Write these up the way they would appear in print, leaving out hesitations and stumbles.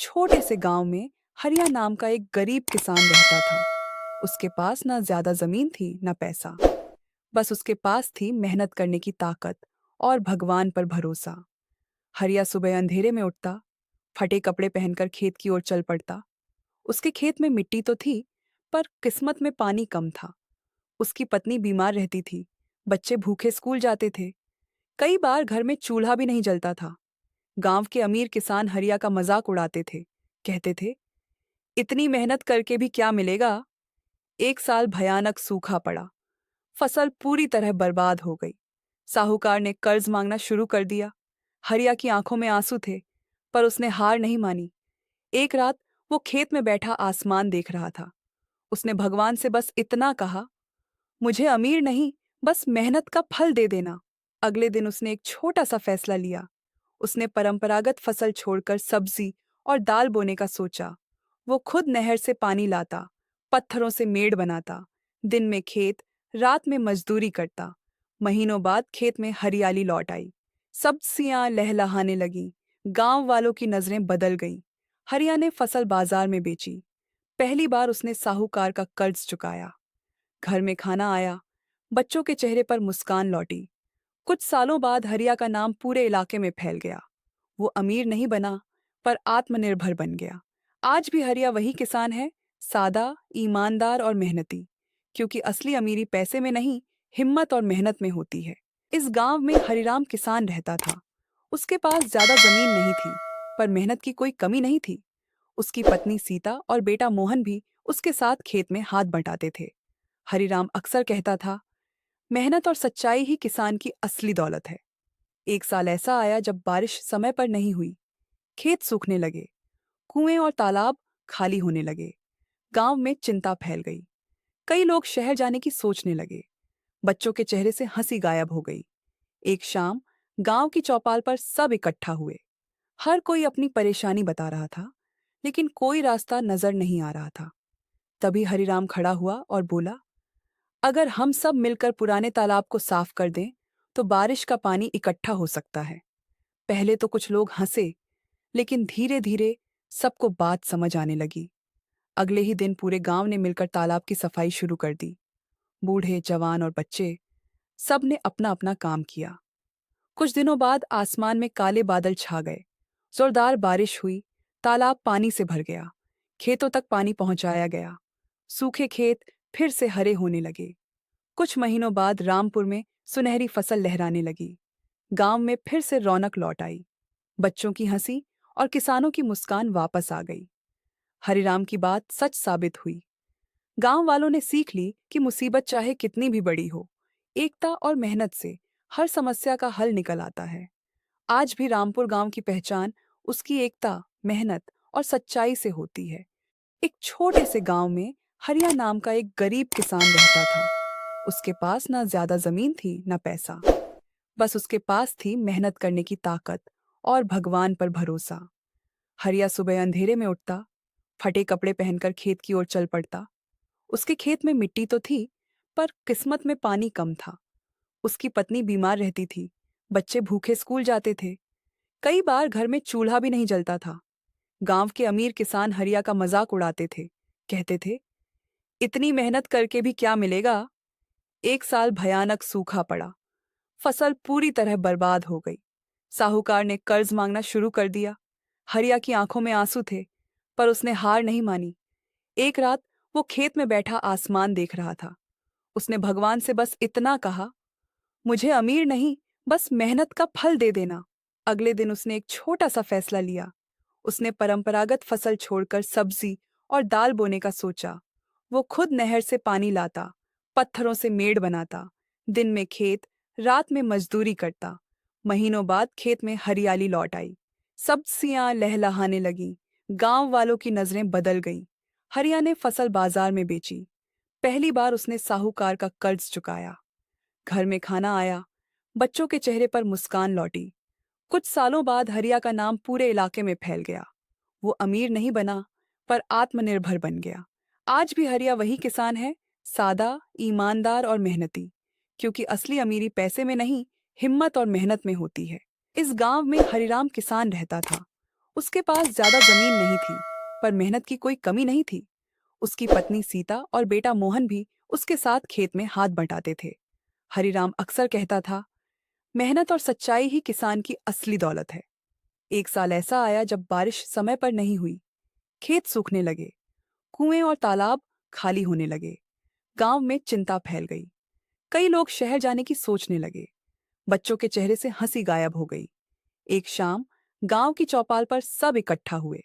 छोटे से गांव में हरिया नाम का एक गरीब किसान रहता था। उसके पास ना ज्यादा जमीन थी ना पैसा। बस उसके पास थी मेहनत करने की ताकत और भगवान पर भरोसा। हरिया सुबह अंधेरे में उठता, फटे कपड़े पहनकर खेत की ओर चल पड़ता। उसके खेत में मिट्टी तो थी, पर किस्मत में पानी कम था। उसकी पत्नी बीमार रहती थी, बच्चे भूखे स्कूल जाते थे। कई बार घर में चूल्हा भी नहीं जलता था। गांव के अमीर किसान हरिया का मजाक उड़ाते थे। कहते थे, इतनी मेहनत करके भी क्या मिलेगा। एक साल भयानक सूखा पड़ा, फसल पूरी तरह बर्बाद हो गई। साहूकार ने कर्ज मांगना शुरू कर दिया। हरिया की आंखों में आंसू थे, पर उसने हार नहीं मानी। एक रात वो खेत में बैठा आसमान देख रहा था। उसने भगवान से बस इतना कहा, मुझे अमीर नहीं, बस मेहनत का फल दे देना। अगले दिन उसने एक छोटा सा फैसला लिया। उसने परंपरागत फसल छोड़कर सब्जी और दाल बोने का सोचा। वो खुद नहर से पानी लाता, पत्थरों से मेड़ बनाता, दिन में खेत, रात में मजदूरी करता। महीनों बाद खेत में हरियाली लौट आई। सब्जियां लहलहाने लगी। गांव वालों की नजरें बदल गईं। हरिया ने फसल बाजार में बेची। पहली बार उसने साहूकार का कर्ज चुकाया। घर में खाना आया, बच्चों के चेहरे पर मुस्कान लौटी। कुछ सालों बाद हरिया का नाम पूरे इलाके में फैल गया। वो अमीर नहीं बना, पर आत्मनिर्भर बन गया। आज भी हरिया वही किसान है, सादा, ईमानदार और मेहनती। क्योंकि असली अमीरी पैसे में नहीं, हिम्मत और मेहनत में होती है। इस गांव में हरिराम किसान रहता था। उसके पास ज्यादा जमीन नहीं थी, पर मेहनत की कोई कमी नहीं थी। उसकी पत्नी सीता और बेटा मोहन भी उसके साथ खेत में हाथ बंटाते थे। हरिराम अक्सर कहता था, मेहनत और सच्चाई ही किसान की असली दौलत है। एक साल ऐसा आया जब बारिश समय पर नहीं हुई। खेत सूखने लगे, कुएं और तालाब खाली होने लगे। गांव में चिंता फैल गई। कई लोग शहर जाने की सोचने लगे। बच्चों के चेहरे से हंसी गायब हो गई। एक शाम गांव की चौपाल पर सब इकट्ठा हुए। हर कोई अपनी परेशानी बता रहा था, लेकिन कोई रास्ता नजर नहीं आ रहा था। तभी हरिराम खड़ा हुआ और बोला, अगर हम सब मिलकर पुराने तालाब को साफ कर दें, तो बारिश का पानी इकट्ठा हो सकता है। पहले तो कुछ लोग हंसे, लेकिन धीरे धीरे सबको बात समझ आने लगी। अगले ही दिन पूरे गांव ने मिलकर तालाब की सफाई शुरू कर दी। बूढ़े, जवान और बच्चे, सब ने अपना अपना काम किया। कुछ दिनों बाद आसमान में काले बादल छा गए। जोरदार बारिश हुई, तालाब पानी से भर गया। खेतों तक पानी पहुंचाया गया। सूखे खेत फिर से हरे होने लगे। कुछ महीनों बाद रामपुर में सुनहरी फसल लहराने लगी। गांव में फिर से रौनक लौट आई। बच्चों की हंसी और किसानों की मुस्कान वापस आ गई। हरिराम की बात सच साबित हुई। गांव वालों ने सीख ली कि मुसीबत चाहे कितनी भी बड़ी हो, एकता और मेहनत से हर समस्या का हल निकल आता है। आज भी रामपुर गांव की पहचान उसकी एकता, मेहनत और सच्चाई से होती है। एक छोटे से गांव में हरिया नाम का एक गरीब किसान रहता था। उसके पास ना ज्यादा जमीन थी ना पैसा। बस उसके पास थी मेहनत करने की ताकत और भगवान पर भरोसा। हरिया सुबह अंधेरे में उठता, फटे कपड़े पहनकर खेत की ओर चल पड़ता। उसके खेत में मिट्टी तो थी, पर किस्मत में पानी कम था। उसकी पत्नी बीमार रहती थी, बच्चे भूखे स्कूल जाते थे। कई बार घर में चूल्हा भी नहीं जलता था। गांव के अमीर किसान हरिया का मजाक उड़ाते थे। कहते थे, इतनी मेहनत करके भी क्या मिलेगा। एक साल भयानक सूखा पड़ा, फसल पूरी तरह बर्बाद हो गई। साहूकार ने कर्ज मांगना शुरू कर दिया। हरिया की आंखों में आंसू थे, पर उसने हार नहीं मानी। एक रात वो खेत में बैठा आसमान देख रहा था। उसने भगवान से बस इतना कहा, मुझे अमीर नहीं, बस मेहनत का फल दे देना। अगले दिन उसने एक छोटा सा फैसला लिया। उसने परंपरागत फसल छोड़कर सब्जी और दाल बोने का सोचा। वो खुद नहर से पानी लाता, पत्थरों से मेड़ बनाता, दिन में खेत, रात में मजदूरी करता। महीनों बाद खेत में हरियाली लौट आई। सब्जियां लहलहाने लगी। गांव वालों की नजरें बदल गईं। हरिया ने फसल बाजार में बेची। पहली बार उसने साहूकार का कर्ज चुकाया। घर में खाना आया, बच्चों के चेहरे पर मुस्कान लौटी। कुछ सालों बाद हरिया का नाम पूरे इलाके में फैल गया। वो अमीर नहीं बना, पर आत्मनिर्भर बन गया। आज भी हरिया वही किसान है, सादा, ईमानदार और मेहनती। क्योंकि असली अमीरी पैसे में नहीं, हिम्मत और मेहनत में होती है। इस गांव में हरिराम किसान रहता था। उसके पास ज्यादा जमीन नहीं थी, पर मेहनत की कोई कमी नहीं थी। उसकी पत्नी सीता और बेटा मोहन भी उसके साथ खेत में हाथ बंटाते थे। हरिराम अक्सर कहता था, मेहनत और सच्चाई ही किसान की असली दौलत है। एक साल ऐसा आया जब बारिश समय पर नहीं हुई। खेत सूखने लगे, कुएं और तालाब खाली होने लगे। गांव में चिंता फैल गई। कई लोग शहर जाने की सोचने लगे। बच्चों के चेहरे से हंसी गायब हो गई। एक शाम गांव की चौपाल पर सब इकट्ठा हुए।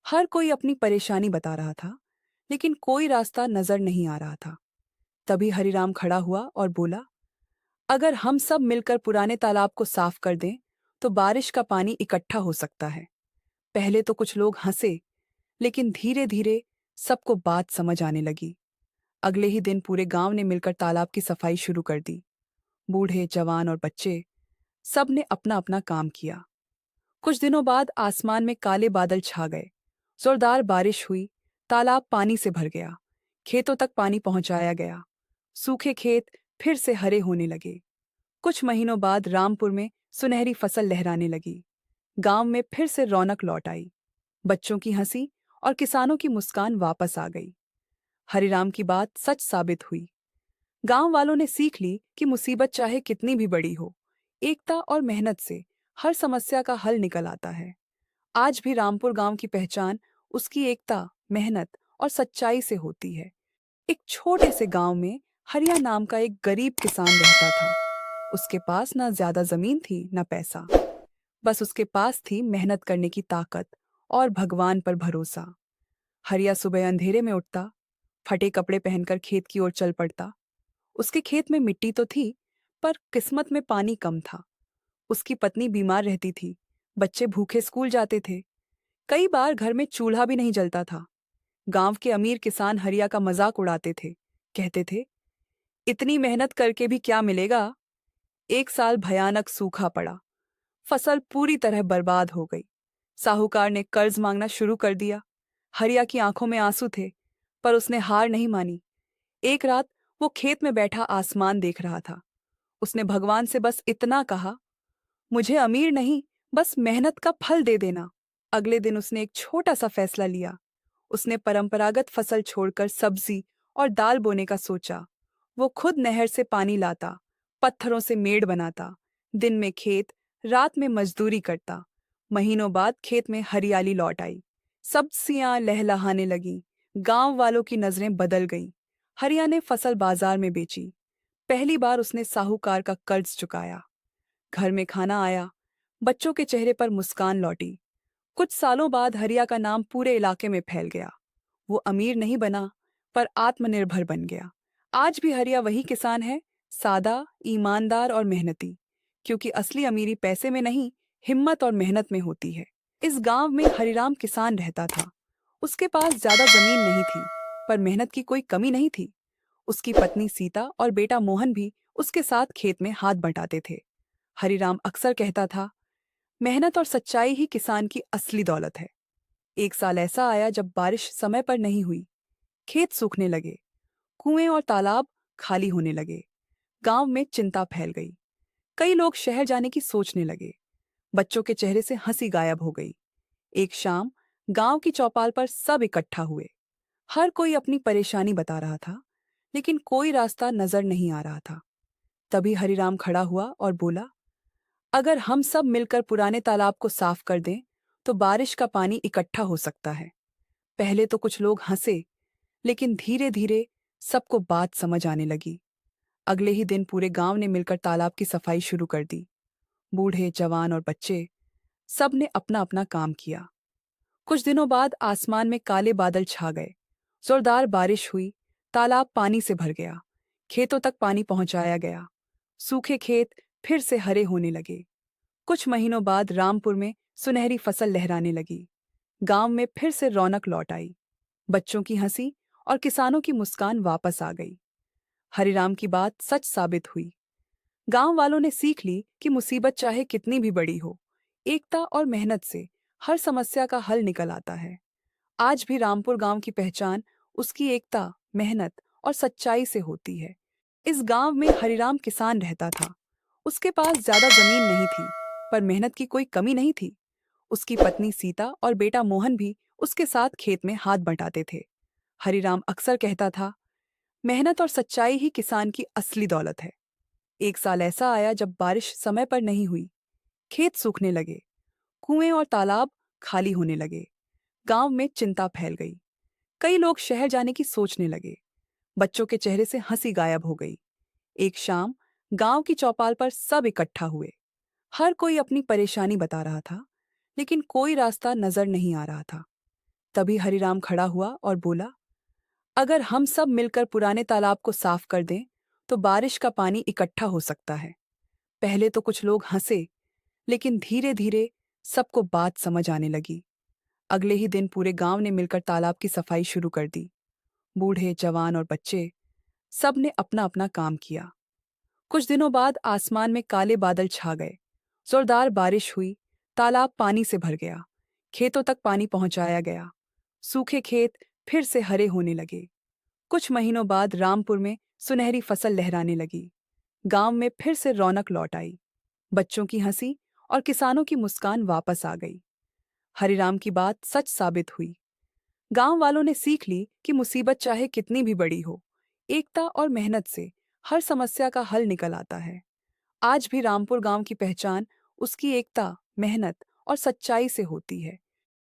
हर कोई अपनी परेशानी बता रहा था, लेकिन कोई रास्ता नजर नहीं आ रहा था। तभी हरिराम खड़ा हुआ और बोला, अगर हम सब मिलकर पुराने तालाब को साफ कर दें, तो बारिश का पानी इकट्ठा हो सकता है। पहले तो कुछ लोग हंसे, लेकिन धीरे धीरे सबको बात समझ आने लगी। अगले ही दिन पूरे गांव ने मिलकर तालाब की सफाई शुरू कर दी। बूढ़े, जवान और बच्चे सब ने अपना अपना काम किया। कुछ दिनों बाद आसमान में काले बादल छा गए। जोरदार बारिश हुई। तालाब पानी से भर गया। खेतों तक पानी पहुंचाया गया। सूखे खेत फिर से हरे होने लगे। कुछ महीनों बाद रामपुर में सुनहरी फसल लहराने लगी। गांव में फिर से रौनक लौट आई। बच्चों की हंसी और किसानों की मुस्कान वापस आ गई। हरिराम की बात सच साबित हुई। गांव वालों ने सीख ली कि मुसीबत चाहे कितनी भी बड़ी हो, एकता और मेहनत से हर समस्या का हल निकल आता है। आज भी रामपुर गांव की पहचान उसकी एकता, मेहनत और सच्चाई से होती है। एक छोटे से गांव में हरिया नाम का एक गरीब किसान रहता था। उसके पास ना ज्यादा जमीन थी ना पैसा। बस उसके पास थी मेहनत करने की ताकत और भगवान पर भरोसा। हरिया सुबह अंधेरे में उठता, फटे कपड़े पहनकर खेत की ओर चल पड़ता। उसके खेत में मिट्टी तो थी, पर किस्मत में पानी कम था। उसकी पत्नी बीमार रहती थी। बच्चे भूखे स्कूल जाते थे। कई बार घर में चूल्हा भी नहीं जलता था। गांव के अमीर किसान हरिया का मजाक उड़ाते थे। कहते थे, इतनी मेहनत करके भी क्या मिलेगा। एक साल भयानक सूखा पड़ा। फसल पूरी तरह बर्बाद हो गई। साहूकार ने कर्ज मांगना शुरू कर दिया। हरिया की आंखों में आंसू थे, पर उसने हार नहीं मानी। एक रात वो खेत में बैठा आसमान देख रहा था। उसने भगवान से बस इतना कहा, मुझे अमीर नहीं, बस मेहनत का फल दे देना। अगले दिन उसने एक छोटा सा फैसला लिया। उसने परंपरागत फसल छोड़कर सब्जी और दाल बोने का सोचा। वो खुद नहर से पानी लाता, पत्थरों से मेड़ बनाता, दिन में खेत, रात में मजदूरी करता। महीनों बाद खेत में हरियाली लौट आई। सब्जियां लहलहाने लगीं। गांव वालों की नजरें बदल गईं। हरिया ने फसल बाजार में बेची। पहली बार उसने साहूकार का कर्ज चुकाया। घर में खाना आया। बच्चों के चेहरे पर मुस्कान लौटी। कुछ सालों बाद हरिया का नाम पूरे इलाके में फैल गया। वो अमीर नहीं बना, पर आत्मनिर्भर बन गया। आज भी हरिया वही किसान है, सादा, ईमानदार और मेहनती। क्योंकि असली अमीरी पैसे में नहीं, हिम्मत और मेहनत में होती है। इस गांव में हरिराम किसान रहता था। उसके पास ज्यादा जमीन नहीं थी, पर मेहनत की कोई कमी नहीं थी। उसकी पत्नी सीता और बेटा मोहन भी उसके साथ खेत में हाथ बंटाते थे। हरिराम अक्सर कहता था, मेहनत और सच्चाई ही किसान की असली दौलत है। एक साल ऐसा आया जब बारिश समय पर नहीं हुई। खेत सूखने लगे, कुएं और तालाब खाली होने लगे। गांव में चिंता फैल गई। कई लोग शहर जाने की सोचने लगे। बच्चों के चेहरे से हंसी गायब हो गई। एक शाम गांव की चौपाल पर सब इकट्ठा हुए। हर कोई अपनी परेशानी बता रहा था, लेकिन कोई रास्ता नजर नहीं आ रहा था। तभी हरिराम खड़ा हुआ और बोला, अगर हम सब मिलकर पुराने तालाब को साफ कर दें, तो बारिश का पानी इकट्ठा हो सकता है। पहले तो कुछ लोग हंसे, लेकिन धीरे धीरे सबको बात समझ आने लगी। अगले ही दिन पूरे गांव ने मिलकर तालाब की सफाई शुरू कर दी। बूढ़े, जवान और बच्चे सब ने अपना अपना काम किया। कुछ दिनों बाद आसमान में काले बादल छा गए। जोरदार बारिश हुई। तालाब पानी से भर गया। खेतों तक पानी पहुंचाया गया। सूखे खेत फिर से हरे होने लगे। कुछ महीनों बाद रामपुर में सुनहरी फसल लहराने लगी। गांव में फिर से रौनक लौट आई। बच्चों की हंसी और किसानों की मुस्कान वापस आ गई। हरिराम की बात सच साबित हुई। गांव वालों ने सीख ली कि मुसीबत चाहे कितनी भी बड़ी हो, एकता और मेहनत से हर समस्या का हल निकल आता है। आज भी रामपुर गांव की पहचान उसकी एकता, मेहनत और सच्चाई से होती है। इस गांव में हरिराम किसान रहता था। उसके पास ज्यादा जमीन नहीं थी, पर मेहनत की कोई कमी नहीं थी। उसकी पत्नी सीता और बेटा मोहन भी उसके साथ खेत में हाथ बंटाते थे। हरिराम अक्सर कहता था, मेहनत और सच्चाई ही किसान की असली दौलत है। एक साल ऐसा आया जब बारिश समय पर नहीं हुई। खेत सूखने लगे, कुएं और तालाब खाली होने लगे। गांव में चिंता फैल गई। कई लोग शहर जाने की सोचने लगे। बच्चों के चेहरे से हंसी गायब हो गई। एक शाम गांव की चौपाल पर सब इकट्ठा हुए। हर कोई अपनी परेशानी बता रहा था, लेकिन कोई रास्ता नजर नहीं आ रहा था। तभी हरिराम खड़ा हुआ और बोला, अगर हम सब मिलकर पुराने तालाब को साफ कर दें, तो बारिश का पानी इकट्ठा हो सकता है। पहले तो कुछ लोग हंसे, लेकिन धीरे धीरे सबको बात समझ आने लगी। अगले ही दिन पूरे गांव ने मिलकर तालाब की सफाई शुरू कर दी। बूढ़े, जवान और बच्चे सब ने अपना अपना काम किया। कुछ दिनों बाद आसमान में काले बादल छा गए। जोरदार बारिश हुई। तालाब पानी से भर गया। खेतों तक पानी पहुंचाया गया। सूखे खेत फिर से हरे होने लगे। कुछ महीनों बाद रामपुर में सुनहरी फसल लहराने लगी। गांव में फिर से रौनक लौट आई। बच्चों की हंसी और किसानों की मुस्कान वापस आ गई। हरिराम की बात सच साबित हुई। गांव वालों ने सीख ली कि मुसीबत चाहे कितनी भी बड़ी हो, एकता और मेहनत से हर समस्या का हल निकल आता है। आज भी रामपुर गांव की पहचान उसकी एकता, मेहनत और सच्चाई से होती है।